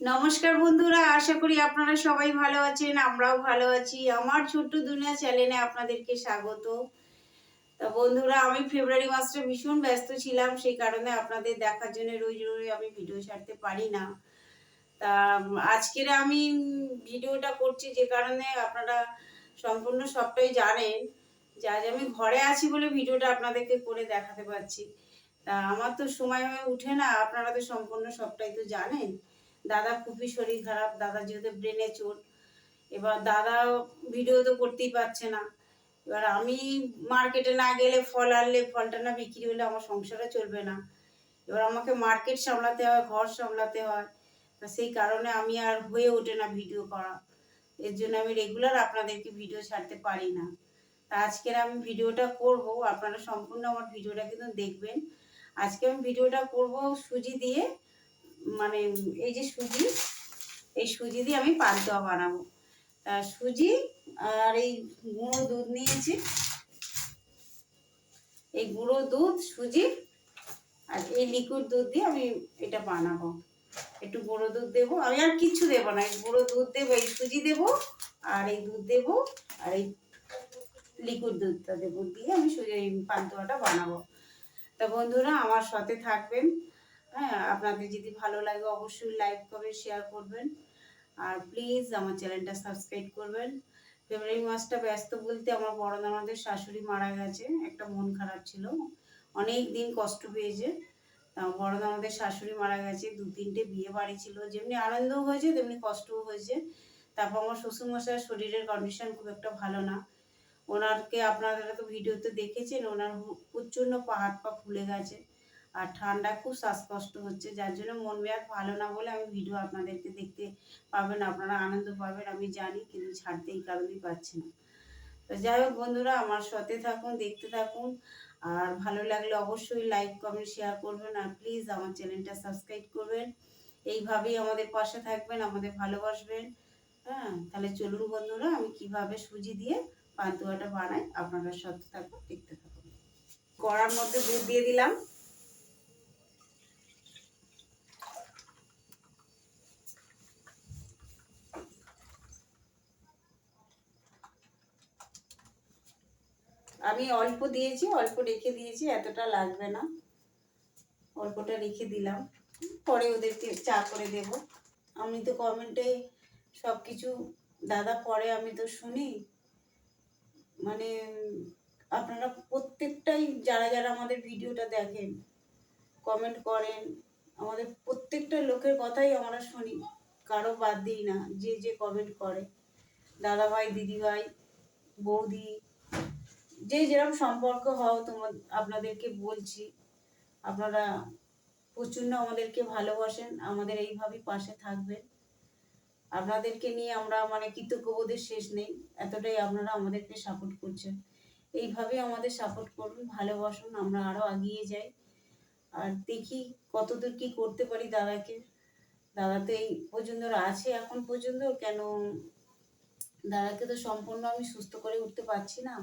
নমস্কার বন্ধুরা, আশা করি আপনারা সবাই ভালো আছেন। আমরাও ভালো আছি। আমার ছোট্ট দুনিয়া চ্যানেলে আপনাদেরকে স্বাগত। তা বন্ধুরা, আমি ফেব্রুয়ারি মাসটা ভীষণ ব্যস্ত ছিলাম, সেই কারণে আপনাদের দেখার জন্য রোজ রোজ আমি ভিডিও ছাড়তে পারি না। তা আজকের আমি ভিডিওটা করছি যে কারণে আপনারা সম্পূর্ণ সবটাই জানেন যে আজ আমি ঘরে আছি বলে ভিডিওটা আপনাদেরকে করে দেখাতে পারছি। তা আমার তো সময় হয়ে উঠে না, আপনারা তো সম্পূর্ণ সবটাই তো জানেন। দাদা খুবই শরীর খারাপ, দাদা যেহেতু ব্রেনে চোট, এবার দাদা ভিডিও তো করতেই পারছে না। এবার আমি মার্কেটে না গেলে, ফল আনলে ফলটা না বিক্রি হলে আমার সংসারও চলবে না। এবার আমাকে মার্কেট সামলাতে হয়, ঘর সামলাতে হয়। তা সেই কারণে আমি আর হয়ে ওঠে না ভিডিও করা। এর জন্য আমি রেগুলার আপনাদেরকে ভিডিও ছাড়তে পারি না। তা আজকের আমি ভিডিওটা করব, আপনারা সম্পূর্ণ আমার ভিডিওটা কিন্তু দেখবেন। আজকে আমি ভিডিওটা করব সুজি দিয়ে, মানে এই যে সুজি, এই সুজি দিয়ে আমি পান্তুয়া বানাবো। তা সুজি আর এই গুঁড়ো দুধ নিয়েছি, এই গুঁড়ো দুধ, সুজি আর এই লিকুইড দুধ দিয়ে আমি এটা বানাবো। একটু গুঁড়ো দুধ দেবো, আমি আর কিচ্ছু দেবো না। এই গুঁড়ো দুধ দেবো, এই সুজি দেবো আর এই দুধ দেবো আর এই লিকুইড দুধটা দেবো, দিয়ে আমি সুজি এই পান্তুয়াটা বানাবো। তা বন্ধুরা আমার সাথে থাকবেন। হ্যাঁ, আপনাদের যদি ভালো লাগে অবশ্যই লাইক কমেন্ট শেয়ার করবেন। আর প্লিজ আমার চ্যানেলটা সাবস্ক্রাইব করবেন। ফেব্রুয়ারি মাসটা ব্যস্ত বলতে আমার বড় ননদের শাশুড়ি মারা গেছে, একটা মন খারাপ ছিল, অনেক দিন কষ্ট পেয়েছে। তা বড় ননদের শাশুড়ি মারা গেছে, 2-3টে বিয়ে বাড়ি ছিল, যেমনি আনন্দও হয়েছে তেমনি কষ্টও হয়েছে। তারপর আমার শ্বশুরমশাইয়ের শরীরের কন্ডিশন খুব একটা ভালো না। ওনারকে আপনারা তো ভিডিওতে দেখেছেন, ওনার প্রচণ্ড হাত পা ফুলে গেছে আর ঠান্ডায় খুব শ্বাসকষ্ট হচ্ছে, যার জন্য মন মেজাজ ভালো না বলে আমি ভিডিও আপনাদেরকে দেখতে পাবেন, আপনারা আনন্দ পাবেন আমি জানি, কিন্তু ছাড়তে এই কারণেই পাচ্ছি না। তো যাই হোক বন্ধুরা, আমার সাথে থাকুন, দেখতে থাকুন। আর ভালো লাগলে অবশ্যই লাইক কমেন্ট শেয়ার করবেন। আর প্লিজ আমার চ্যানেলটা সাবস্ক্রাইব করবেন। এইভাবেই আমাদের পাশে থাকবেন, আমাদের ভালোবাসবেন। হ্যাঁ, তাহলে চলুন বন্ধুরা, আমি কিভাবে সুজি দিয়ে পান্তুয়াটা বানাই আপনারা সাথে থাকুন, দেখতে থাকুন। কড়ার মধ্যে দুধ দিয়ে দিলাম। আমি অল্প দিয়েছি, অল্প রেখে দিয়েছি, এতটা লাগবে না, অল্পটা রেখে দিলাম, পরে ওদেরকে চা করে দেব। আমি তো কমেন্টে সব কিছু দাদা পরে আমি তো শুনি, মানে আপনারা প্রত্যেকটাই যারা যারা আমাদের ভিডিওটা দেখেন, কমেন্ট করেন, আমাদের প্রত্যেকটা লোকের কথাই আমরা শুনি, কারো বাদ দিই না, যে যে কমেন্ট করে, দাদা ভাই, দিদি ভাই, বৌদি, যে যেরকম সম্পর্ক হও তোমার, আপনাদেরকে বলছি আপনারা প্রচণ্ড আমাদেরকে ভালোবাসেন, আমাদের এইভাবেই পাশে থাকবেন। আপনাদেরকে নিয়ে আমরা মানে কৃতজ্ঞবোধের শেষ নেই, এতটাই আপনারা আমাদেরকে সাপোর্ট করছেন। এইভাবেই আমাদের সাপোর্ট করুন, ভালোবাসুন, আমরা আরও এগিয়ে যাই। আর দেখি কতদূর কি করতে পারি দাদাকে। দাদা তো এই পর্যন্ত আছে, এখন পর্যন্ত কেন দাদাকে তো সম্পূর্ণ আমি সুস্থ করে উঠতে পারছি না।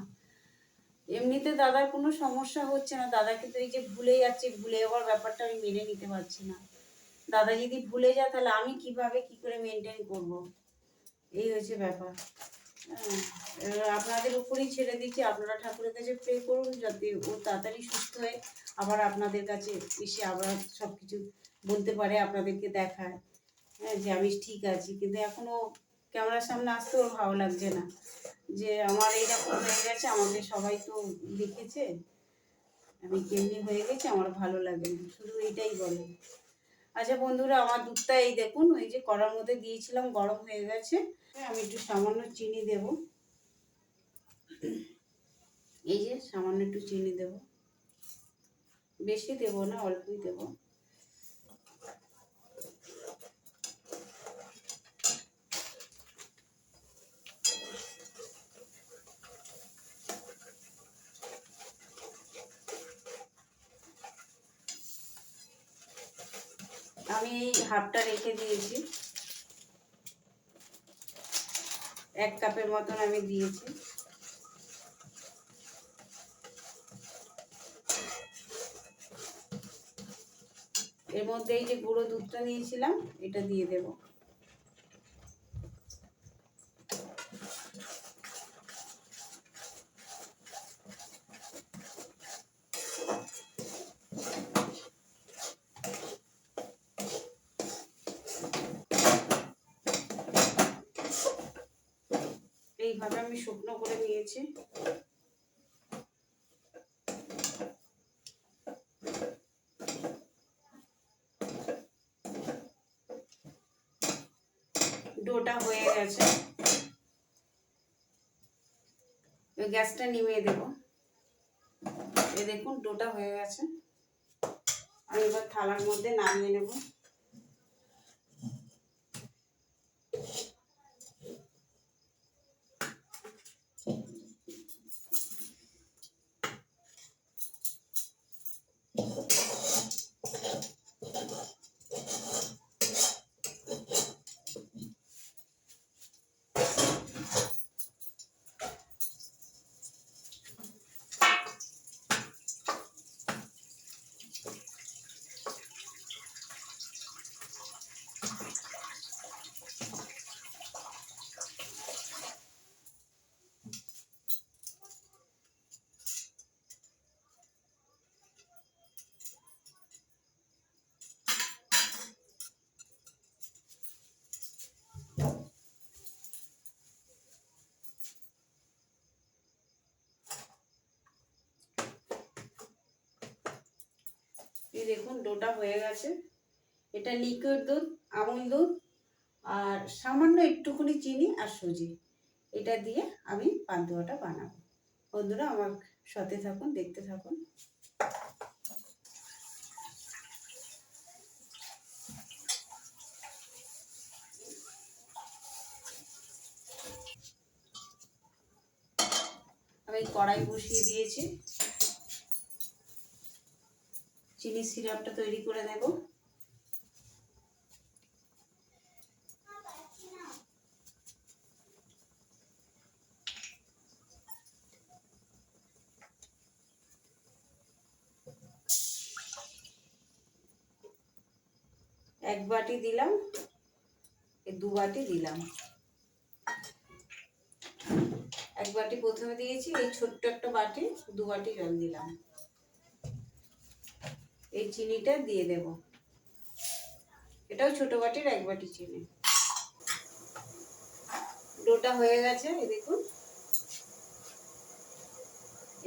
এমনিতে দাদার কোনো সমস্যা হচ্ছে না, দাদা কিন্তু এই যে ভুলে যাচ্ছে, ভুলে যাওয়ার ব্যাপারটা আমি মেনে নিতে পারছি না। দাদা যদি ভুলে যায় তাহলে আমি কিভাবে কি করে মেনটেন করব, এই হচ্ছে ব্যাপার। হ্যাঁ, এবার আপনাদের উপরেই ছেড়ে দিচ্ছি, আপনারা ঠাকুরের কাছে প্রে করুন যাতে ও তাড়াতাড়ি সুস্থ হয়ে আবার আপনাদের কাছে এসে আবার সব কিছু বলতে পারে, আপনাদেরকে দেখায়, হ্যাঁ, যে আমি ঠিক আছি। কিন্তু এখনও ক্যামেরার সামনে আসতে ওর ভালো লাগছে না, যে আমার এইরকম হয়ে গেছে, আমাকে সবাই তো দেখেছে আমি কেমনি হয়ে গেছি, আমার ভালো লাগে না, শুধু এইটাই বলে। আচ্ছা বন্ধুরা, আমার দুধটা এই দেখুন, ওই যে কড়ার মধ্যে দিয়েছিলাম, গরম হয়ে গেছে। আমি একটু সামান্য চিনি দেব, এই যে সামান্য একটু চিনি দেব, বেশি দেব না, অল্পই দেব। আমি এই হাফটা রেখে দিয়েছি, 1 কাপের মতন আমি দিয়েছি। এর মধ্যে এই যে গুঁড়ো দুধটা নিয়েছিলাম এটা দিয়ে দেব। এইভাবে আমি শুকনো করে নিয়েছি। ডোটা হয়ে গেছে, গ্যাসটা নিভিয়ে দেব। এই দেখুন ডোটা হয়ে গেছে। আমি এবার থালার মধ্যে নামিয়ে নেব। এই দেখুন ডোটা হয়ে গেছে। এটা লিকুইড দুধ, আমুল দুধ আর সামান্য একটুখানি চিনি আর সুজি, এটা দিয়ে আমি পান্তুয়াটা বানাবো। বন্ধুরা আমার সাথে থাকুন, দেখতে থাকুন। আমি কড়াই বসিয়ে দিয়েছি, চিনির সিরাপটা তৈরি করে নেব। এক বাটি দিলাম, দু বাটি দিলাম। এক বাটি প্রথমে দিয়েছি, এই ছোট্ট একটা বাটি দু বাটি জল দিলাম। এই চিনিটা দিয়ে দেব, এটাও ছোট বাটির এক বাটি চিনি। ডোটা হয়ে গেছে, এই দেখুন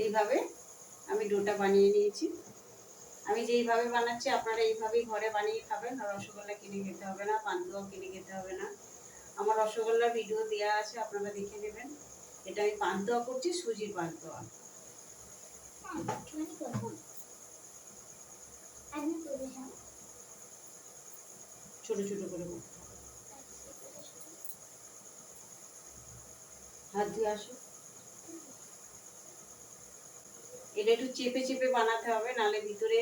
এইভাবে আমি ডোটা বানিয়ে নিয়েছি। আমি যেইভাবে বানাচ্ছি আপনারা এইভাবেই ঘরে বানিয়ে খাবেন। আর রসগোল্লা কিনে খেতে হবে না, পান্তুয়াও কিনে খেতে হবে না। আমার রসগোল্লার ভিডিও দেওয়া আছে, আপনারা দেখে নেবেন। এটা আমি পান্তুয়া করছি, সুজির পান্তুয়া। ছোট ছোট করে হাত দিয়ে আসো। এটা একটু চেপে চেপে বানাতে হবে, নালে ভিতরে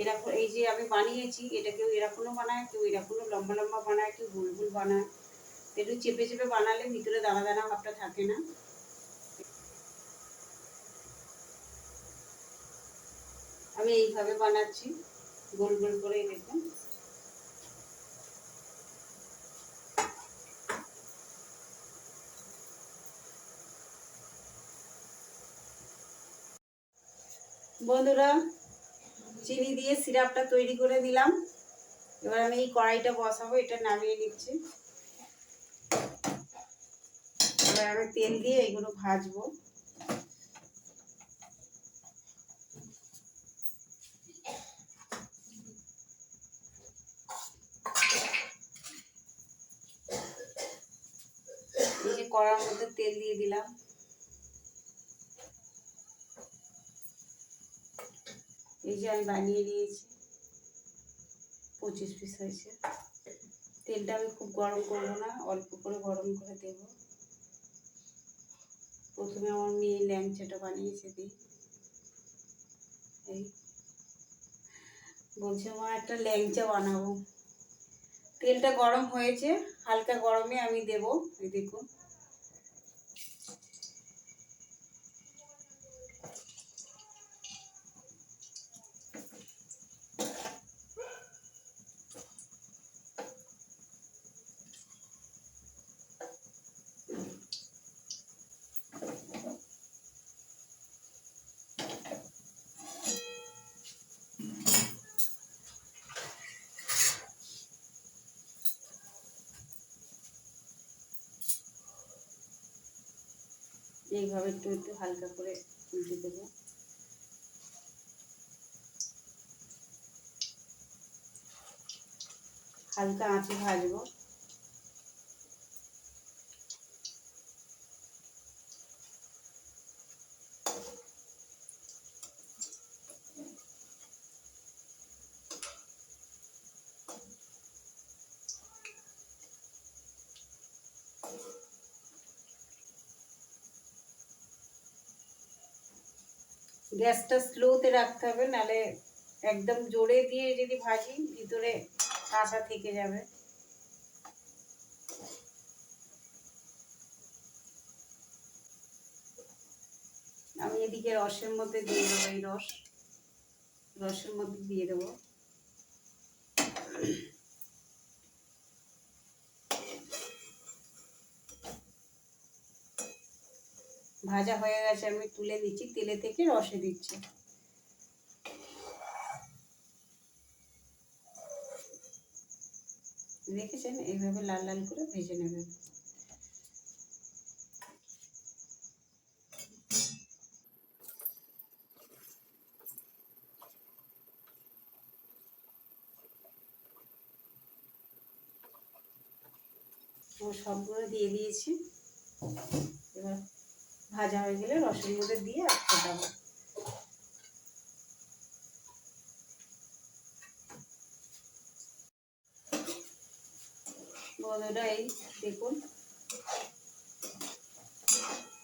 এরকম, এই যে আমি বানিয়েছি এটা কেউ এরকমও বানায়, কেউ এরকমও লম্বা লম্বা বানায়, কেউ গোল গোল বানায়। একটু চেপে চেপে বানালে ভিতরে দানা দানা ভাবটা থাকে না। আমি এইভাবে বানাচ্ছি, গোল গোল করে, দেখুন। বন্ধুরা চিনি দিয়ে সিরাপটা তৈরি করে দিলাম। এবার আমি এই কড়াইটা বসাবো, এটা নামিয়ে নিচ্ছি। এবার আমি তেল দিয়ে এগুলো ভাজবো। এই যে কড়ার মধ্যে তেল দিয়ে দিলাম। এই যে আমি বানিয়ে নিয়েছি, 25 পিস হয়েছে। তেলটা আমি খুব গরম করবো না, অল্প করে গরম করে দেব। প্রথমে আমার মেয়ে ল্যাংচাটা বানিয়েছে, দিই এই বলছে আমার একটা ল্যাংচা বানাবো। তেলটা গরম হয়েছে, হালকা গরমে আমি দেব। এই দেখুন এইভাবে একটু একটু হালকা করে উল্টে দেবো। হালকা আঁচে ভাজবো। গ্যাসটা স্লোতে রাখতে হবে, নাহলে একদম জোরে দিয়ে যদি ভাজি ভিতরে কাঁচা থেকে যাবে। আমি এদিকে রসের মধ্যে দিয়ে দেবো, এই রসের মধ্যে দিয়ে দেবো। ভাজা হয়ে গেছে, আমি তুলে দিচ্ছি, তেলে থেকে রসে দিচ্ছি। দেখেছেন, এইভাবে লাল লাল করে ভেজে নেবেন। সবগুলো দিয়ে দিয়েছি। এবার ভাজা হয়ে গেলে রসের মধ্যে দিয়ে ফোটাবো। বন্ধুরা, এই দেখুন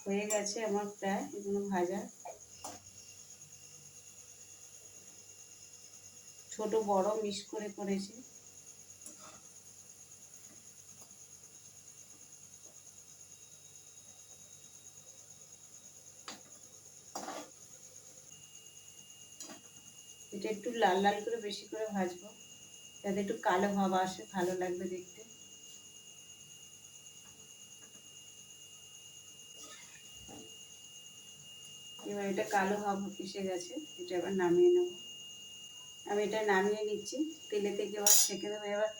হয়ে গেছে আমার প্রায় এগুলো ভাজা। ছোট বড় মিক্স করে করেছি। এটা একটু লাল লাল করে বেশি করে ভাজবো, যাতে একটু কালো ভাব আসে, ভালো লাগবে দেখতে। এবার এটা কালো ভাব এসে গেছে, এটা এবার নামিয়ে নেব। আমি এটা নামিয়ে নিচ্ছি, তেলে থেকে এবার ছেঁকে দেবো। এবার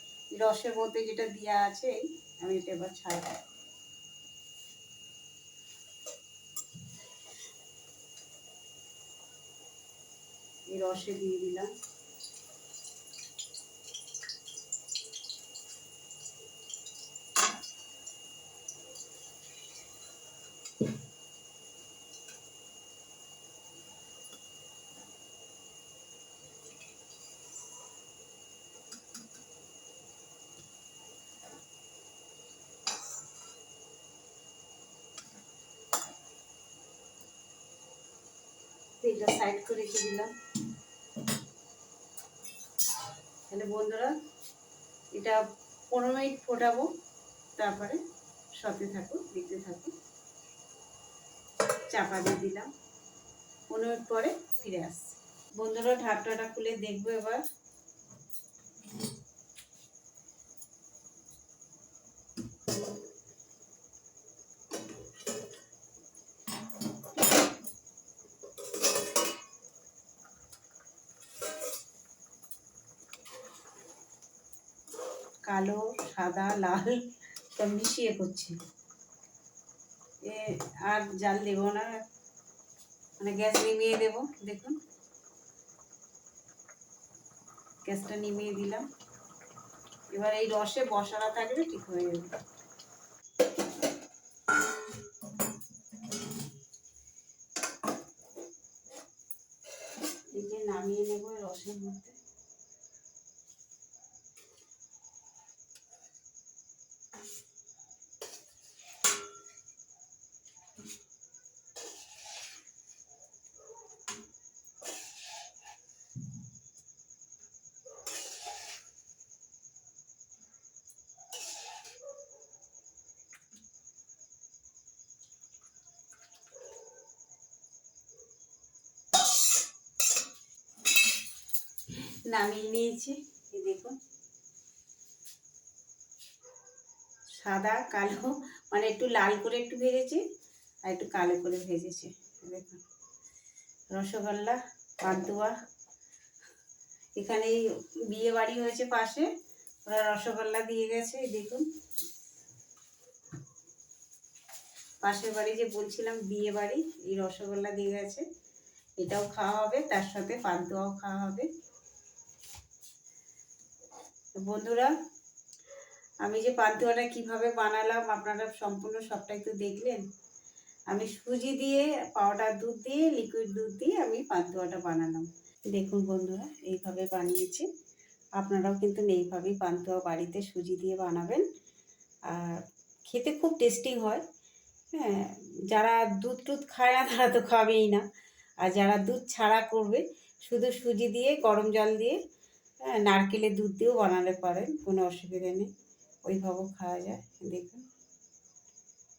রসের মধ্যে যেটা দেওয়া আছে আমি এটা এবার ছাড়বো। এই রসে দিয়ে দিলাম। তেলটা সাইড করে রেখে দিলাম। তাহলে বন্ধুরা, এটা 15 মিনিট ফোটাবো, তারপরে সাথে থাকুন, দেখতে থাকুন। চাপা দিয়ে দিলাম। 15 মিনিট পরে ফিরে আসছি। বন্ধুরা, ঢাকনাটা খুলে দেখবো এবার। কালো, সাদা, লাল সব মিশিয়ে করছি। আর জাল দেবো না, মানে গ্যাস নিভিয়ে দেবো। দেখুন, গ্যাসটা নিভিয়ে দিলাম। এবার এই রসে বসানো থাকলে ঠিক হয়ে যাবে। এই যে নামিয়ে নেব রসের মধ্যে। নামিয়ে নিয়েছি। এই দেখুন, সাদা কালো, মানে একটু লাল করে একটু ভেজেছি আর একটু কালো করে ভেজেছি। দেখুন, রসগোল্লা, পান্তুয়া। এখানে বিয়ে বাড়ি হয়েছে পাশে, ওরা রসগোল্লা দিয়ে গেছে। দেখুন, পাশের বাড়ি যে বলছিলাম বিয়ে বাড়ি, এই রসগোল্লা দিয়ে গেছে, এটাও খাওয়া হবে, তার সাথে পান্তুয়াও খাওয়া হবে। তো বন্ধুরা, আমি যে পান্তুয়াটা কিভাবে বানালাম আপনারা সম্পূর্ণ সবটাই তো দেখলেন। আমি সুজি দিয়ে, পাউডার দুধ দিয়ে, লিকুইড দুধ দিয়ে আমি পান্তুয়াটা বানালাম। দেখুন বন্ধুরা, এইভাবে বানিয়েছি। আপনারাও কিন্তু এইভাবেই পান্তুয়া বাড়িতে সুজি দিয়ে বানাবেন, আর খেতে খুব টেস্টি হয়। হ্যাঁ, যারা দুধ টুধ খায় না তারা তো খাবেই না, আর যারা দুধ ছাড়া করবে শুধু সুজি দিয়ে গরম জল দিয়ে, হ্যাঁ, নারকেলের দুধ দিয়েও বানাতে পারেন, কোনো অসুবিধা নেই, ওইভাবেও খাওয়া যায়। দেখুন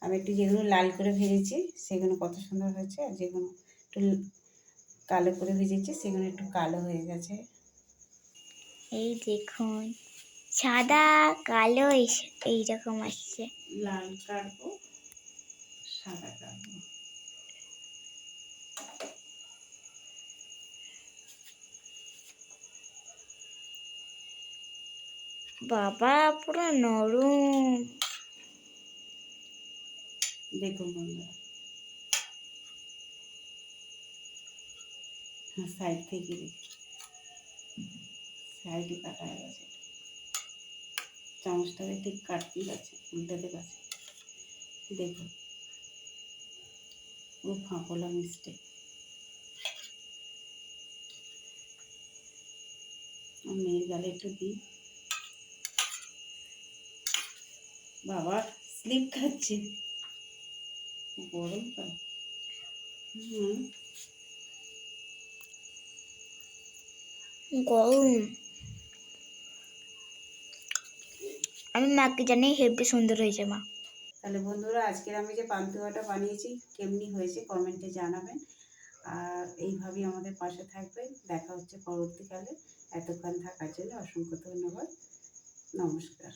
আমি একটু যেগুলো লাল করে ভেজেছি সেগুলো কত সুন্দর হয়েছে, আর যেগুলো একটু কালো করে ভেজেছি সেগুলো একটু কালো হয়ে গেছে। এই দেখুন সাদা কালো এইরকম আসছে। লাল কাটবো, সাদা কাটবো। বাবা পুরো নরম। দেখুন বন্ধুরা, সাইড থেকে সাইডে কাটা হয়ে গেছে, চামচটাকে ঠিক কাটতেই গেছে, উল্টাতে গেছে। দেখুন পুরো ফাঁপলা মিস্টেক। মেয়ের গালে একটু দিই, বাবা স্লিপ খাচ্ছে, গরম তো। গরম। আমি মাকে জানি হেব্বি সুন্দর হয়েছে মা। তাহলে বন্ধুরা, আজকের আমি যে পান্তুয়াটা বানিয়েছি কেমনি হয়েছে কমেন্টে জানাবেন, আর এইভাবেই আমাদের পাশে থাকবেন। দেখা হচ্ছে পরবর্তীকালে। এতক্ষণ থাকার জন্য অসংখ্য ধন্যবাদ। নমস্কার।